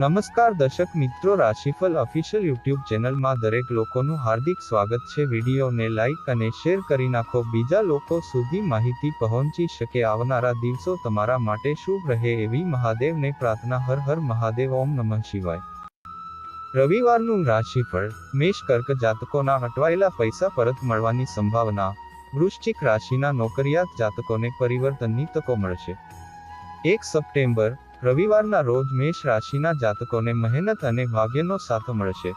નમસ્કાર દર્શક મિત્રો, રાશિફળ ઓફિશિયલ યુટ્યુબ ચેનલમાં દરેક લોકોનું હાર્દિક સ્વાગત છે। વિડીયોને લાઇક અને શેર કરી નાખો, બીજા લોકો સુધી માહિતી પહોંચી શકે। આવનારા દિવસો તમારા માટે શુભ રહે એવી મહાદેવને પ્રાર્થના। હર હર મહાદેવ, ઓમ નમઃ શિવાય। રવિવારનું રાશિફળ। મેષ કર્ક જાતકોના અટવાયેલા પૈસા પરત મળવાની સંભાવના। વૃશ્ચિક રાશિના નોકરિયાત જાતકોને પરિવર્તનની તકો મળશે। 1 સપ્ટેમ્બર રવિવારના રોજ મેષ રાશિના જાતકોને મહેનત અને ભાગ્યનો સાથ મળશે।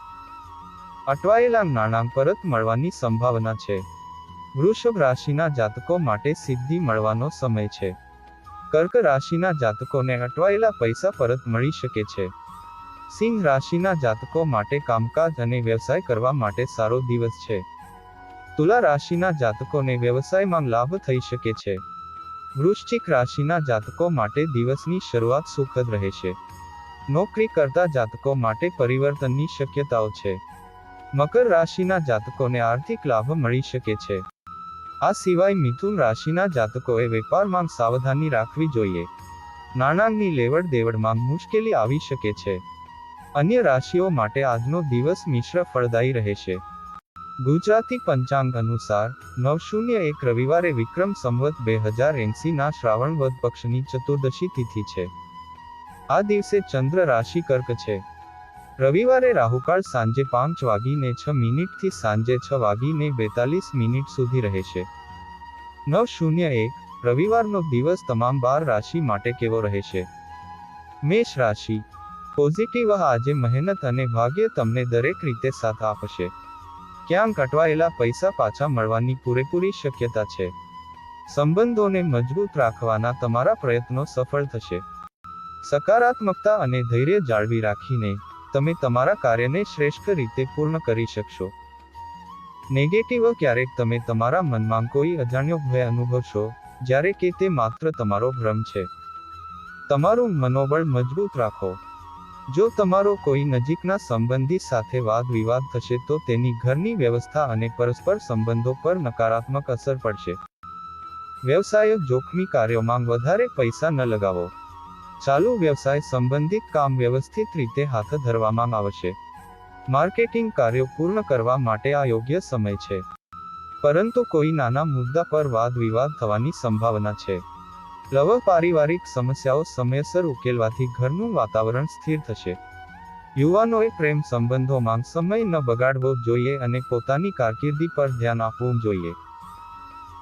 અટવાયેલા નાણાં પરત મળવાની સંભાવના છે। વૃષભ રાશિના જાતકો માટે સિદ્ધિ મળવાનો સમય છે। કર્ક રાશિના જાતકોને અટવાયેલા પૈસા પરત મળી શકે છે। સિંહ રાશિના જાતકો માટે કામકાજ અને વ્યવસાય કરવા માટે સારો દિવસ છે। તુલા રાશિના જાતકોને વ્યવસાયમાં લાભ થઈ શકે છે। વૃશ્ચિક રાશિના જાતકો માટે દિવસની શરૂઆત સુખદ રહેશે। નોકરી કરતા જાતકો માટે પરિવર્તનની શક્યતાઓ છે। મકર રાશિના જાતકોને આર્થિક લાભ મળી શકે છે। આ સિવાય મિથુન રાશિના જાતકોએ વેપારમાં સાવધાની રાખવી જોઈએ। નાણાંની લેવડ દેવડમાં મુશ્કેલી આવી શકે છે। અન્ય રાશિઓ માટે આજનો દિવસ મિશ્ર ફળદાયી રહેશે। ગુજરાતી પંચાંગ અનુસાર 9/01 રવિવારે વિક્રમ સંવત 2080 ના શ્રાવણ વદ પક્ષની ચતુર્દશી તિથિ છે। આ દિવસે ચંદ્ર રાશિ કર્ક છે। રવિવારે રાહુકાળ સાંજે 5:06 થી સાંજે 6:42 સુધી રહેશે। 9/01 રવિવારનો દિવસ તમામ 12 રાશિ માટે કેવો રહેશે? મેષ રાશિ। પોઝિટિવ આજે મહેનત અને ભાગ્ય તમને દરેક રીતે સાથ આપશે। ક્યાંક અટવાયેલા પૈસા પાછા મળવાની પૂરેપૂરી શક્યતા છે। સંબંધોને મજબૂત રાખવાના તમારા પ્રયત્નો સફળ થશે। સકારાત્મકતા અને ધૈર્ય જાળવી રાખીને તમે તમારા કાર્યને શ્રેષ્ઠ રીતે પૂર્ણ કરી શકશો। નેગેટિવ ક્યારેક તમે તમારા મનમાં કોઈ અજાણ્યો ભય અનુભવશો, જ્યારે કે તે માત્ર તમારો ભ્રમ છે। તમારું મનોબળ મજબૂત રાખો। જો તમારો કોઈ નજીકના સંબંધી સાથે વાદ વિવાદ થશે તો તેની ઘરની વ્યવસ્થા અને પરસ્પર સંબંધો પર નકારાત્મક અસર પડશે। વ્યવસાય જોખમી કાર્યોમાં વધારે પૈસા ન લગાવો। ચાલુ વ્યવસાય સંબંધિત કામ વ્યવસ્થિત રીતે હાથ ધરવામાં આવશે। માર્કેટિંગ કાર્યો પૂર્ણ કરવા માટે આ યોગ્ય સમય છે, પરંતુ કોઈ નાના મુદ્દા પર વાદ વિવાદ થવાની સંભાવના છે। લવ પારિવારિક સમસ્યાઓ સમયસર ઉકેલવાથી ઘરનું વાતાવરણ સ્થિર થશે। યુવાનોએ પ્રેમ સંબંધોમાં સમય ન બગાડવો જોઈએ અને પોતાની કારકિર્દી પર ધ્યાન આપવું જોઈએ।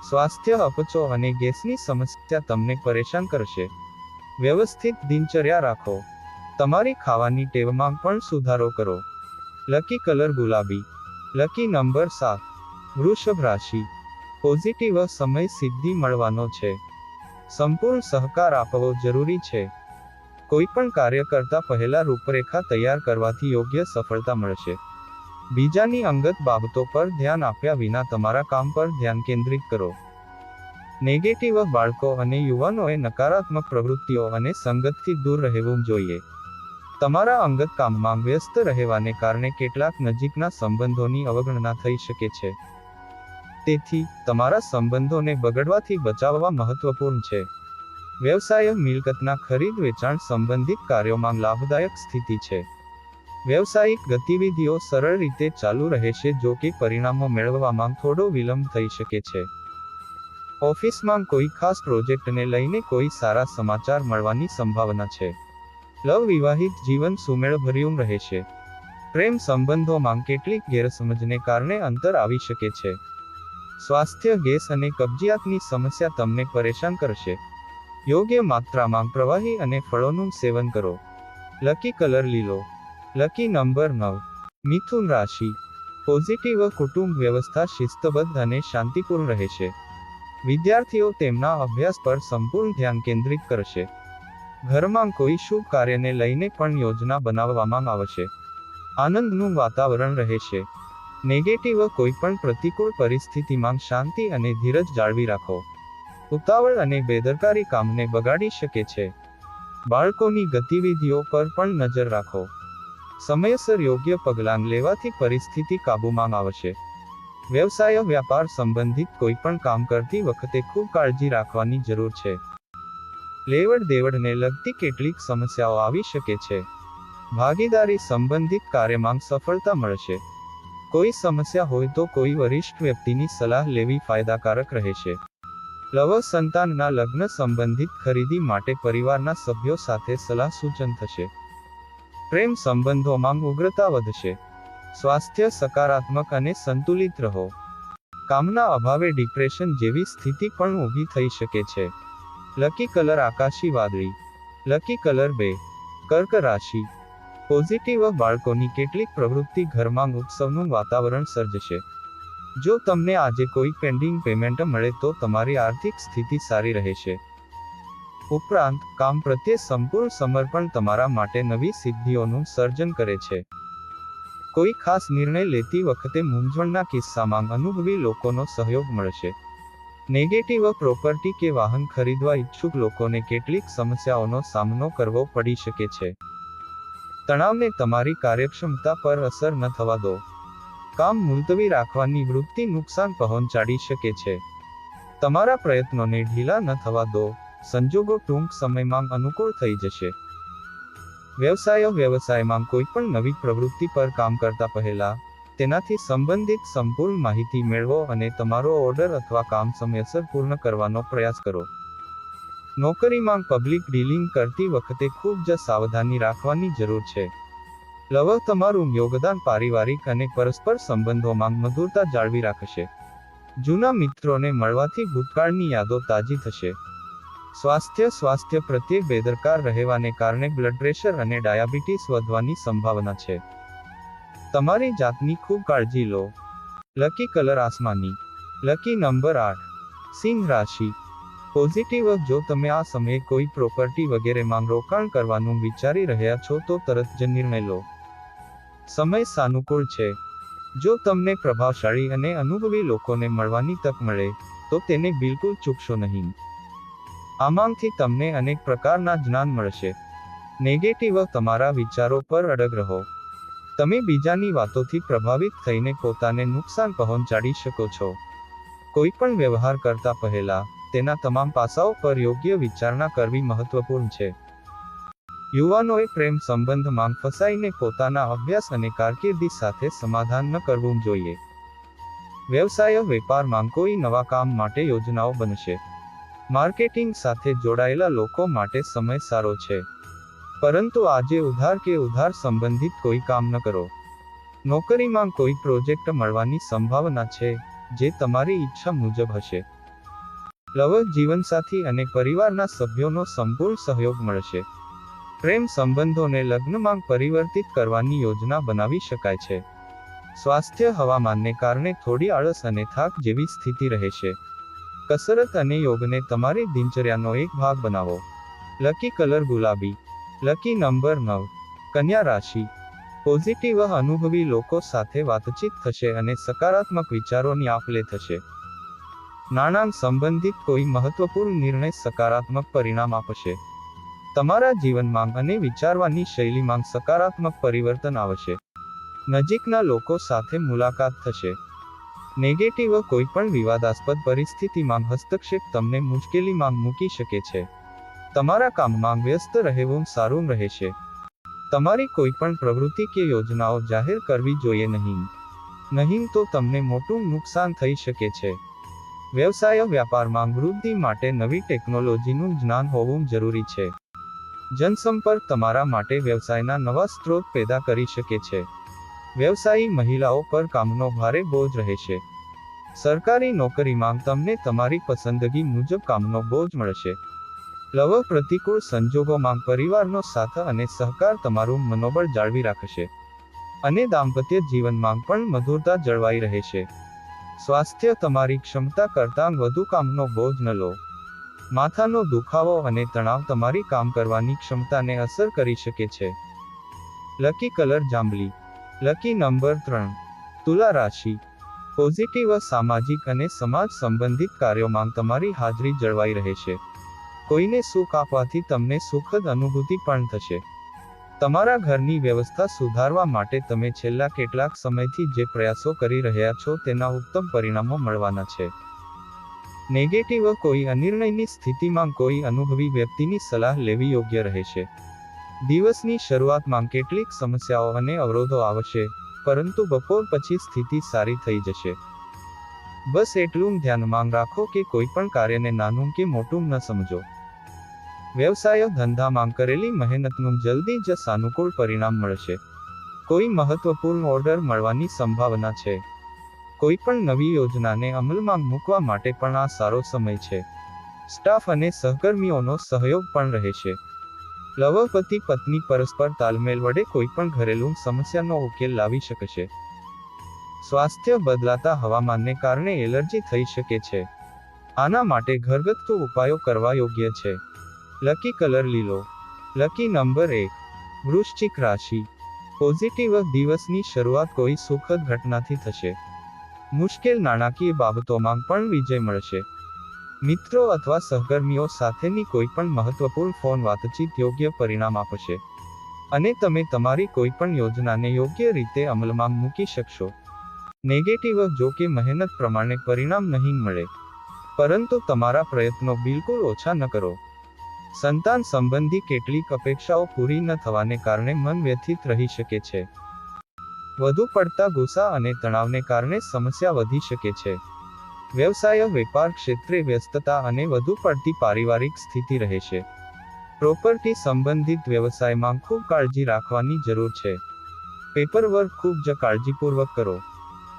સ્વાસ્થ્ય અપચો અને ગેસની સમસ્યા તમને પરેશાન કરશે। વ્યવસ્થિત દિનચર્યા રાખો। તમારી ખાવાની ટેવમાં પણ સુધારો કરો। લકી કલર ગુલાબી। Lucky number 7। વૃષભ રાશિ। પોઝિટિવ સમય સિદ્ધિ મળવાનો છે। સંપૂર્ણ સહકાર આપવો જરૂરી છે। કોઈ પણ કાર્ય કરતા પહેલા રૂપરેખા તૈયાર કરવાથી યોગ્ય સફળતા મળશે। બીજાની અંગત બાબતો પર ધ્યાન આપ્યા વિના તમારા કામ પર ધ્યાન કેન્દ્રિત કરો। નેગેટિવ બાળકો અને યુવાનોએ નકારાત્મક પ્રવૃત્તિઓ અને સંગતથી દૂર રહેવું જોઈએ। તમારા અંગત કામમાં વ્યસ્ત રહેવાને કારણે કેટલાક નજીકના સંબંધોની અવગણના થઈ શકે છે। તેથી તમારા સંબંધોને બગડવાથી બચાવવા મહત્વપૂર્ણ છે। વ્યવસાય મિલકતના ખરીદ વેચાણ સંબંધિત કાર્યોમાં લાભદાયક સ્થિતિ છે। વ્યવસાયિક ગતિવિધિઓ સરળ રીતે ચાલુ રહેશે, જો કે પરિણામો મેળવવામાં થોડો વિલંબ થઈ શકે છે। ઓફિસમાં કોઈ ખાસ પ્રોજેક્ટને લઈને કોઈ સારા સમાચાર મળવાની સંભાવના છે। લવ વિવાહિત જીવન સુમેળભર્યું રહેશે। પ્રેમ સંબંધોમાં કેટલીક ગેરસમજને કારણે અંતર આવી શકે છે। સ્વાસ્થ્ય ગેસ અને કબજિયાતની સમસ્યા તમને પરેશાન કરશે। યોગ્ય માત્રામાં પ્રવાહી અને ફળોનું સેવન કરો। લકી કલર લીલો। Lucky number 9। મિથુન રાશિ। પોઝિટિવ કુટુંબ વ્યવસ્થા શિસ્તબદ્ધ અને શાંતિપૂર્ણ રહેશે। વિદ્યાર્થીઓ તેમના અભ્યાસ પર સંપૂર્ણ ધ્યાન કેન્દ્રિત કરશે। ઘરમાં કોઈ શુભ કાર્યને લઈને પણ યોજના બનાવવામાં આવશે। આનંદનું વાતાવરણ રહેશે। નેગેટિવ કોઈ પણ પ્રતિકૂળ પરિસ્થિતિમાં શાંતિ અને ધીરજ જાળવી રાખો। ઉતાવળ અને બેદરકારી કામને બગાડી શકે છે। બાળકોની ગતિવિધિઓ પર પણ નજર રાખો। સમયસર યોગ્ય પગલાં લેવાથી પરિસ્થિતિ કાબૂમાં આવશે। વ્યવસાય વ્યાપાર સંબંધિત કોઈ પણ કામ કરતી વખતે ખૂબ કાળજી રાખવાની જરૂર છે। લેવડ દેવડને લગતી કેટલીક સમસ્યાઓ આવી શકે છે। ભાગીદારી સંબંધિત કાર્યમાં સફળતા મળશે. કોઈ સમસ્યા હોય તો કોઈ વરિષ્ઠ વ્યક્તિની સલાહ લેવી ફાયદાકારક રહેશે. લવ સંતાનના લગ્ન સંબંધિત ખરીદી માટે પરિવારના સભ્યો સાથે સલાહ સૂચન થશે. પ્રેમ સંબંધોમાં ઉગ્રતા વધશે. સ્વાસ્થ્ય સકારાત્મક અને સંતુલિત રહો. કામના અભાવે ડિપ્રેશન જેવી સ્થિતિ પણ ઊભી થઈ શકે છે. લકી કલર આકાશી વાદળી. Lucky colour 2. કર્ક રાશિ. પોઝિટિવ બાળકોની કેટલીક પ્રવૃત્તિ ઘરમાં ઉત્સવનું વાતાવરણ સર્જશે. જો તમને આજે કોઈ પેન્ડિંગ પેમેન્ટ મળે તો તમારી આર્થિક સ્થિતિ સારી રહેશે. ઉપરાંત કામ પ્રત્યે સંપૂર્ણ સમર્પણ તમારા માટે નવી સિદ્ધિઓનું સર્જન કરે છે. કોઈ ખાસ નિર્ણય લેતી વખતે મૂંઝવણના કિસ્સામાં અનુભવી લોકોનો સહયોગ મળશે. નેગેટિવ પ્રોપર્ટી કે વાહન ખરીદવા ઈચ્છુક લોકોને કેટલીક સમસ્યાઓનો સામનો કરવો પડી શકે છે. તણાવને તમારી કાર્યક્ષમતા પર અસર ન થવા દો. કામ મુલતવી રાખવાની વૃત્તિ નુકસાન પહોંચાડી શકે છે. તમારા પ્રયત્નોને ઢીલા ન થવા દો. સંજોગો ટૂંક સમયમાં અનુકૂળ થઈ જશે. વ્યવસાયમાં કોઈ પણ નવી પ્રવૃત્તિ પર કામ કરતા પહેલા તેનાથી સંબંધિત સંપૂર્ણ માહિતી મેળવો અને તમારો ઓર્ડર અથવા કામ સમયસર પૂર્ણ કરવાનો પ્રયાસ કરો. નોકરીમાં પબ્લિક ડીલિંગ કરતી વખતે ખૂબ જ સાવધાની રાખવાની જરૂર છે. લવ તમારું યોગદાન પારિવારિક અને પરસ્પર સંબંધોમાં મધુરતા જાળવી રાખશે. જૂના મિત્રોને મળવાથી ભૂતકાળની યાદો તાજી થશે. સ્વાસ્થ્ય પ્રત્યે બેદરકાર રહેવાને કારણે બ્લડ પ્રેશર અને ડાયાબિટીસ વધવાની સંભાવના છે. તમારી જાતની ખૂબ કાળજી લો. લકી કલર આસમાની. Lucky number 8. સિંહ રાશિ. પોઝિટિવ જો તમે આ સમયે કોઈ પ્રોપર્ટી વગેરેમાં રોકાણ કરવાનું વિચારી રહ્યા છો તો તરત જ નિર્ણય લો. સમય સાનુકૂળ છે. જો તમને પ્રભાવશાળી અને અનુભવી લોકોને મળવાની તક મળે તો તેને બિલકુલ ચૂકશો નહીં. આમાંથી તમને અનેક પ્રકારના જ્ઞાન મળશે. નેગેટિવ તમારા વિચારો પર અડગ રહો. તમે બીજાની વાતોથી પ્રભાવિત થઈને પોતાને નુકસાન પહોંચાડી શકો છો. કોઈ પણ વ્યવહાર કરતા પહેલા તેના તમામ પાસાઓ પર યોગ્ય વિચારણા કરવી મહત્વપૂર્ણ છે. યુવાનોએ પ્રેમ સંબંધમાં ફસાઈને પોતાના અભ્યાસ અને કારકિર્દી સાથે સમાધાન ન કરવું જોઈએ. વેપારમાં કોઈ નવા કામ માટે યોજનાઓ બનશે. માર્કેટિંગ સાથે જોડાયેલા લોકો માટે સમય સારો છે. પરંતુ આજે ઉધાર સંબંધિત કોઈ કામ ન કરો. નોકરીમાં કોઈ પ્રોજેક્ટ મળવાની સંભાવના છે જે તમારી ઈચ્છા મુજબ હશે. લવ જીવનસાથી અને પરિવારના સભ્યોનો સંપૂર્ણ સહયોગ મળશે. પ્રેમ સંબંધોને લગ્નમાં પરિવર્તિત કરવાની યોજના બનાવી શકાય છે. સ્વાસ્થ્ય હવામાનને કારણે થોડી આળસ અને થાક જેવી સ્થિતિ રહેશે. કસરત અને યોગને તમારી દિનચર્યાનો એક ભાગ બનાવો. લકી કલર ગુલાબી. Lucky number 9. કન્યા રાશિ. પોઝિટિવ અનુભવી લોકો સાથે વાતચીત થશે અને સકારાત્મક વિચારોની આપ-લે થશે. નાણાં સંબંધિત કોઈ મહત્વપૂર્ણ નિર્ણય સકારાત્મક પરિણામ આપશે. તમારા જીવનમાં અને વિચારવાની શૈલીમાં સકારાત્મક પરિવર્તન આવશે. નજીકના લોકો સાથે મુલાકાત થશે. નેગેટિવ કોઈ પણ વિવાદાસ્પદ પરિસ્થિતિમાં હસ્તક્ષેપ તમને મુશ્કેલીમાં મૂકી શકે છે. તમારા કામમાં વ્યસ્ત રહેવું સારું રહેશે. તમારી કોઈ પણ પ્રવૃત્તિ કે યોજનાઓ જાહેર કરવી જોઈએ નહીં તો તમને મોટું નુકસાન થઈ શકે છે. વ્યાપારમાં વૃદ્ધિ માટે નવી ટેકનોલોજીનું જ્ઞાન હોવું જરૂરી છે. જનસંપર્ક તમારા માટે વ્યવસાયના નવા સ્ત્રોત પેદા કરી શકે છે. વ્યવસાયી મહિલાઓ પર કામનો ભારે બોજ રહેશે. સરકારી નોકરીમાં તમને તમારી પસંદગી મુજબ કામનો બોજ મળશે. લવ પ્રતિકૂળ સંજોગોમાં પરિવારનો સાથ અને સહકાર તમારું મનોબળ જાળવી રાખશે. અને દાંપત્ય જીવનમાં પણ મધુરતા જળવાઈ રહેશે. સ્વાસ્થ્ય તમારી ક્ષમતા કરતાં વધુ કામનો બોજ ન લો. માથાનો દુખાવો અને તણાવ તમારી કામ કરવાની ક્ષમતાને અસર કરી શકે છે. લકી કલર જાંબલી. Lucky number 3. તુલા રાશિ. પોઝિટિવ સામાજિક અને સમાજ સંબંધિત કાર્યોમાં તમારી હાજરી જળવાઈ રહેશે. કોઈને સુખ આપવાથી તમને સુખદ અનુભૂતિ પણ થશે. તમારા ઘરની વ્યવસ્થા સુધારવા માટે તમે છેલ્લા કેટલાક સમયથી જે પ્રયાસો કરી રહ્યા છો તેના ઉત્તમ પરિણામો મળવાના છે. નેગેટિવ કોઈ અનિર્ણયની સ્થિતિમાં કોઈ અનુભવી વ્યક્તિની સલાહ લેવી યોગ્ય રહેશે. દિવસની શરૂઆતમાં કેટલીક સમસ્યાઓ અને અવરોધો આવશે, પરંતુ બપોર પછી સ્થિતિ સારી થઈ જશે. બસ એટલું ધ્યાનમાં રાખો કે કોઈ પણ કાર્યને નાનું કે મોટું ન સમજો. વ્યવસાય ધંધામાં કરેલી મહેનતનું જલ્દી જ સાનુકૂળ પરિણામ મળશે. કોઈ મહત્વપૂર્ણ ઓર્ડર મળવાની સંભાવના છે. કોઈ પણ નવી યોજનાને અમલમાં મૂકવા માટે પણ આ સારો સમય છે. સ્ટાફ અને સહકર્મીઓનો સહયોગ પણ રહેશે. પતિ પત્ની પરસ્પર તાલમેલ વડે કોઈ પણ ઘરેલું સમસ્યાનો ઉકેલ લાવી શકશે. સ્વાસ્થ્ય બદલાતા હવામાનને કારણે એલર્જી થઈ શકે છે. આના માટે ઘરગથ્થુ ઉપાયો કરવા યોગ્ય છે. લકી કલર લીલો. Lucky number 1. વૃશ્ચિક રાશિ. પોઝિટિવ દિવસની શરૂઆત કોઈ સુખદ ઘટનાથી થશે. મુશ્કેલ નાણાકીય બાબતોમાં પણ વિજય મળશે. મિત્રો અથવા સહકર્મીઓ સાથેની કોઈ પણ મહત્વપૂર્ણ ફોન વાતચીત યોગ્ય પરિણામ આપશે, અને તમે તમારી કોઈ પણ યોજનાને યોગ્ય રીતે અમલમાં મૂકી શકશો. નેગેટિવ જો કે મહેનત પ્રમાણે પરિણામ નહીં મળે, પરંતુ તમારા પ્રયત્નો બિલકુલ ઓછા ન કરો. સંતાન સંબંધી કેટલીક અપેક્ષાઓ પૂરી ન થવાને કારણે મન વ્યથિત રહી શકે છે. વધુ પડતા ગુસ્સા અને તણાવને કારણે સમસ્યા વધી શકે છે. વ્યવસાય વેપાર ક્ષેત્રે વ્યસ્તતા અને વધુ પડતી પારિવારિક સ્થિતિ રહેશે. પ્રોપર્ટી સંબંધિત વ્યવસાયમાં ખૂબ કાળજી રાખવાની જરૂર છે. પેપરવર્ક ખૂબ જ કાળજીપૂર્વક કરો.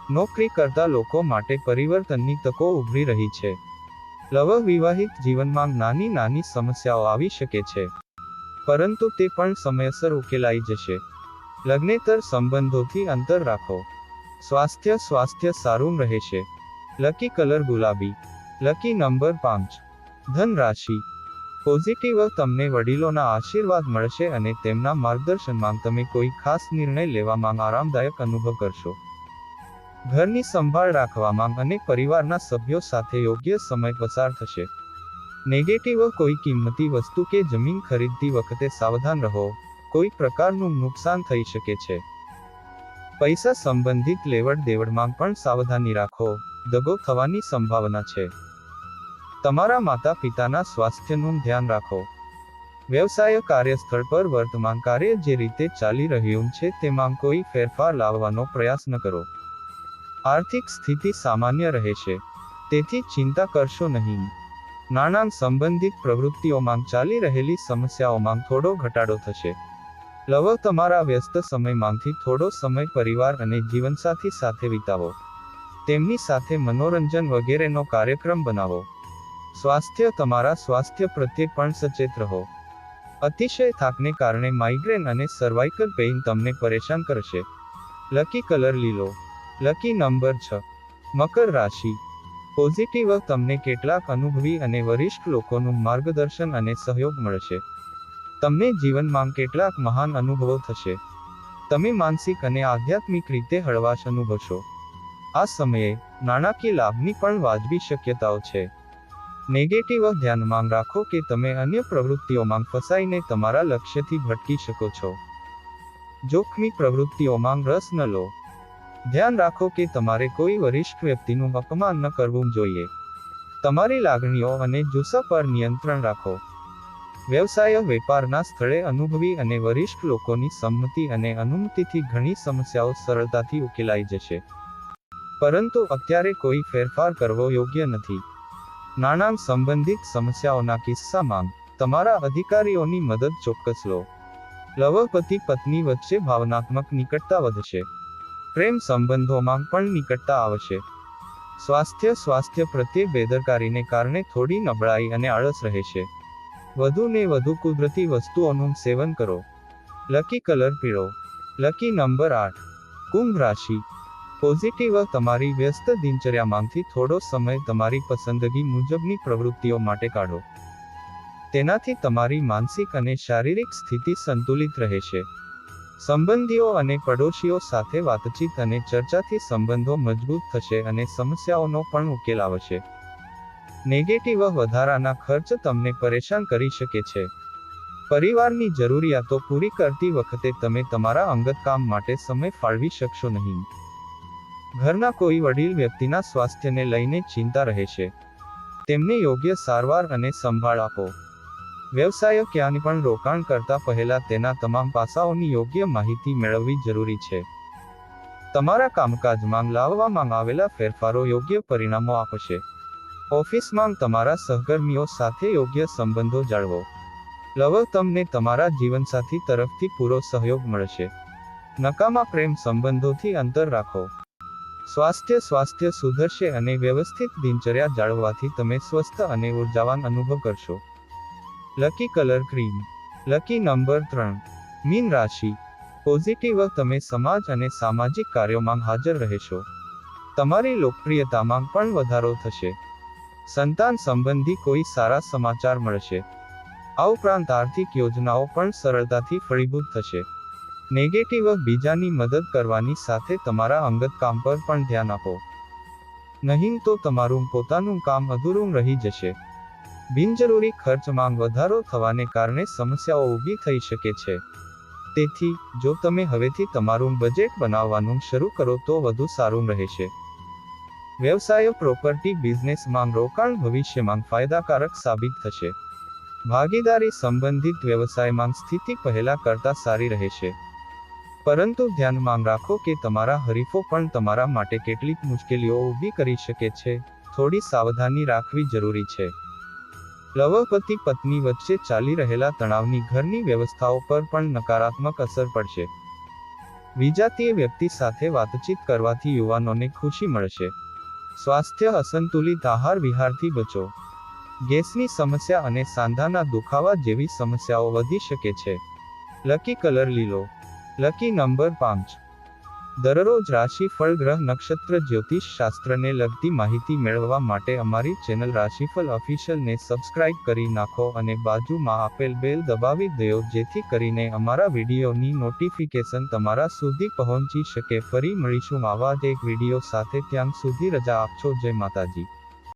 નોકરી કરતા લોકો માટે પરિવર્તનની તકો ઉભરી રહી છે. વિવાહિત જીવનમાં નાની નાની સમસ્યાઓ આવી શકે છે, પરંતુ તે પણ સમયસર ઉકેલાઈ જશે. લગ્નેતર સંબંધોથી અંતર રાખો. સ્વાસ્થ્ય સારું રહેશે. લકી કલર ગુલાબી. Lucky number 5. ધન રાશિ. પોઝિટિવ તમને વડીલોના આશીર્વાદ મળશે અને તેમના માર્ગદર્શનમાં તમે કોઈ ખાસ નિર્ણય લેવામાં આરામદાયક અનુભવ કરશો. ઘરની સંભાળ રાખવામાં અને પરિવારના સભ્યો સાથે યોગ્ય સમય પસાર થશે. નેગેટિવ કોઈ કિંમતી વસ્તુ કે જમીન ખરીદતી વખતે સાવધાન રહો, કોઈ પ્રકારનું નુકસાન થઈ શકે છે. પૈસા સંબંધિત લેવડ દેવડમાં પણ સાવધાની રાખો, દગો થવાની સંભાવના છે. તમારા માતા પિતાના સ્વાસ્થ્યનું ધ્યાન રાખો. વ્યવસાય કાર્યસ્થળ પર વર્તમાન કાર્ય જે રીતે ચાલી રહ્યું છે તેમાં કોઈ ફેરફાર લાવવાનો પ્રયાસ ન કરો. આર્થિક સ્થિતિ સામાન્ય રહેશે, તેથી ચિંતા કરશો નહીં. નાણાં સંબંધિત પ્રવૃત્તિઓમાં ચાલી રહેલી સમસ્યાઓમાં થોડો ઘટાડો થશે. તમારા વ્યસ્ત સમયમાંથી થોડો સમય પરિવાર અને જીવનસાથી સાથે વિતાવો. તેમની સાથે મનોરંજન વગેરેનો કાર્યક્રમ બનાવો. તમારા સ્વાસ્થ્ય પ્રત્યે પણ સચેત રહો. અતિશય થાકને કારણે માઇગ્રેન અને સર્વાઇકલ પેઇન તમને પરેશાન કરશે. લકી કલર લીલો. Lucky number 6. મકર રાશિ. પોઝિટિવ તમને કેટલાક અનુભવી અને વરિષ્ઠ લોકોનું માર્ગદર્શન અને સહયોગ મળશે. તમને જીવનમાં કેટલાક મહાન અનુભવો થશે. તમે માનસિક અને આધ્યાત્મિક રીતે હળવાશ અનુભવશો. આ સમયે નાણાકીય લાભની પણ વાજબી શક્યતાઓ છે. નેગેટિવ ધ્યાનમાં રાખો કે તમે અન્ય પ્રવૃત્તિઓમાં ફસાઈને તમારા લક્ષ્યથી ભટકી શકો છો. જોખમી પ્રવૃત્તિઓમાં રસ ન લો. ધ્યાન રાખો કે તમારે કોઈ વરિષ્ઠ વ્યક્તિનું અપમાન ન કરવું જોઈએ. તમારી લાગણીઓ અને જુસ્સા પર નિયંત્રણ રાખો. વ્યવસાય વેપારના સ્થળે અનુભવી અને વરિષ્ઠ લોકોની સંમતિ અને અનુમતિથી ઘણી સમસ્યાઓ સરળતાથી ઉકેલાઈ જશે. પરંતુ અત્યારે કોઈ ફેરફાર કરવો યોગ્ય નથી. નાણાં સંબંધિત સમસ્યાઓના કિસ્સામાં તમારા અધિકારીઓની મદદ ચોક્કસ લો. પતિ પત્ની વચ્ચે ભાવનાત્મક નિકટતા વધશે. પ્રેમ સંબંધોમાં પણ નિકટતા આવશે. સ્વાસ્થ્ય પ્રત્યે બેદરકારીને કારણે થોડી નબળાઈ અને આળસ રહેશે. વધુને વધુ કુદરતી વસ્તુઓનું સેવન કરો. લકી કલર પીળો. Lucky number 8. કુંભ રાશિ. પોઝિટિવ તમારી વ્યસ્ત દિનચર્યામાંથી થોડો સમય તમારી પસંદગી મુજબની પ્રવૃત્તિઓ માટે કાઢો. તેનાથી તમારી માનસિક અને શારીરિક સ્થિતિ સંતુલિત રહેશે. સંબંધીઓ અને પડોશીઓ સાથે વાતચીત અને ચર્ચાથી સંબંધો મજબૂત થશે અને સમસ્યાઓનો પણ ઉકેલ આવશે. નેગેટિવ વધારાના ખર્ચ તમને પરેશાન કરી શકે છે. પરિવારની જરૂરિયાતો પૂરી કરતી વખતે તમે તમારા અંગત કામ માટે સમય ફાળવી શકશો નહીં. ઘરના કોઈ વડીલ વ્યક્તિના સ્વાસ્થ્યને લઈને ચિંતા રહેશે. તેમને યોગ્ય સારવાર અને સંભાળ આપો. વ્યવસાય ક્યાંય પણ રોકાણ કરતા પહેલા તેના તમામ પાસાઓની યોગ્ય માહિતી મેળવવી જરૂરી છે. તમારા કામકાજમાં લાવવામાં આવેલા ફેરફારો યોગ્ય પરિણામો આપશે. ઓફિસમાં તમારા સહકર્મીઓ સાથે યોગ્ય સંબંધો જાળવો. તમને તમારા જીવનસાથી તરફથી પૂરો સહયોગ મળશે. નકામા પ્રેમ સંબંધોથી અંતર રાખો. સ્વાસ્થ્ય સુધરશે અને વ્યવસ્થિત દિનચર્યા જાળવવાથી તમે સ્વસ્થ અને ઉર્જાવાન અનુભવ કરશો. Lucky colour cream. Lucky number 3. Mean રાશિ. પોઝિટિવ તમે સમાજ અને સામાજિક કાર્યોમાં હાજર રહેશો. તમારી લોકપ્રિયતામાં પણ વધારો થશે. સંતાન સંબંધી કોઈ સારા સમાચાર મળશે. આ ઉપરાંત આર્થિક યોજનાઓ પણ સરળતાથી ફળીભૂત થશે. નેગેટિવ બીજાની મદદ કરવાની સાથે તમારા અંગત કામ પર પણ ધ્યાન આપો. નહીં તો તમારું પોતાનું કામ અધૂરું રહી જશે. બિનજરૂરી ખર્ચમાં વધારો થવાને કારણે સમસ્યાઓ ઊભી થઈ શકે છે. તેથી જો તમે હવેથી તમારું બજેટ બનાવવાનું શરૂ કરો તો વધુ સારું રહેશે. વ્યવસાય પ્રોપર્ટી બિઝનેસમાં રોકાણ ભવિષ્યમાં ફાયદાકારક સાબિત થશે. ભાગીદારી સંબંધિત વ્યવસાયમાં સ્થિતિ પહેલા કરતાં સારી રહેશે. પરંતુ ધ્યાનમાં રાખો કે તમારા હરીફો પણ તમારા માટે કેટલીક મુશ્કેલીઓ ઊભી કરી શકે છે. થોડી સાવધાની રાખવી જરૂરી છે. પતિ પત્ની વચ્ચે ચાલી રહેલા તણાવની ઘરની વ્યવસ્થાઓ પર પણ નકારાત્મક અસર પડશે. વિજાતીય વ્યક્તિ સાથે વાતચીત કરવાથી યુવાનોને ખુશી મળશે. સ્વાસ્થ્ય અસંતુલિત આહાર વિહારથી બચો. ગેસની સમસ્યા અને સાંધાના દુખાવા જેવી સમસ્યાઓ વધી શકે છે. લકી કલર લીલો. Lucky number 5. દરરોજ રાશિફળ ગ્રહ નક્ષત્ર જ્યોતિષ શાસ્ત્રને લગતી માહિતી મેળવવા માટે અમારી ચેનલ રાશિફળ ઓફિશિયલને સબસ્ક્રાઇબ કરી નાખો અને બાજુમાં આપેલ બેલ દબાવી દો જેથી કરીને અમારા વિડીયોની નોટિફિકેશન તમારા સુધી પહોંચી શકે. ફરી મળીશું આવા જ એક વિડીયો સાથે. ત્યાં સુધી રજા આપશો. જય માતાજી.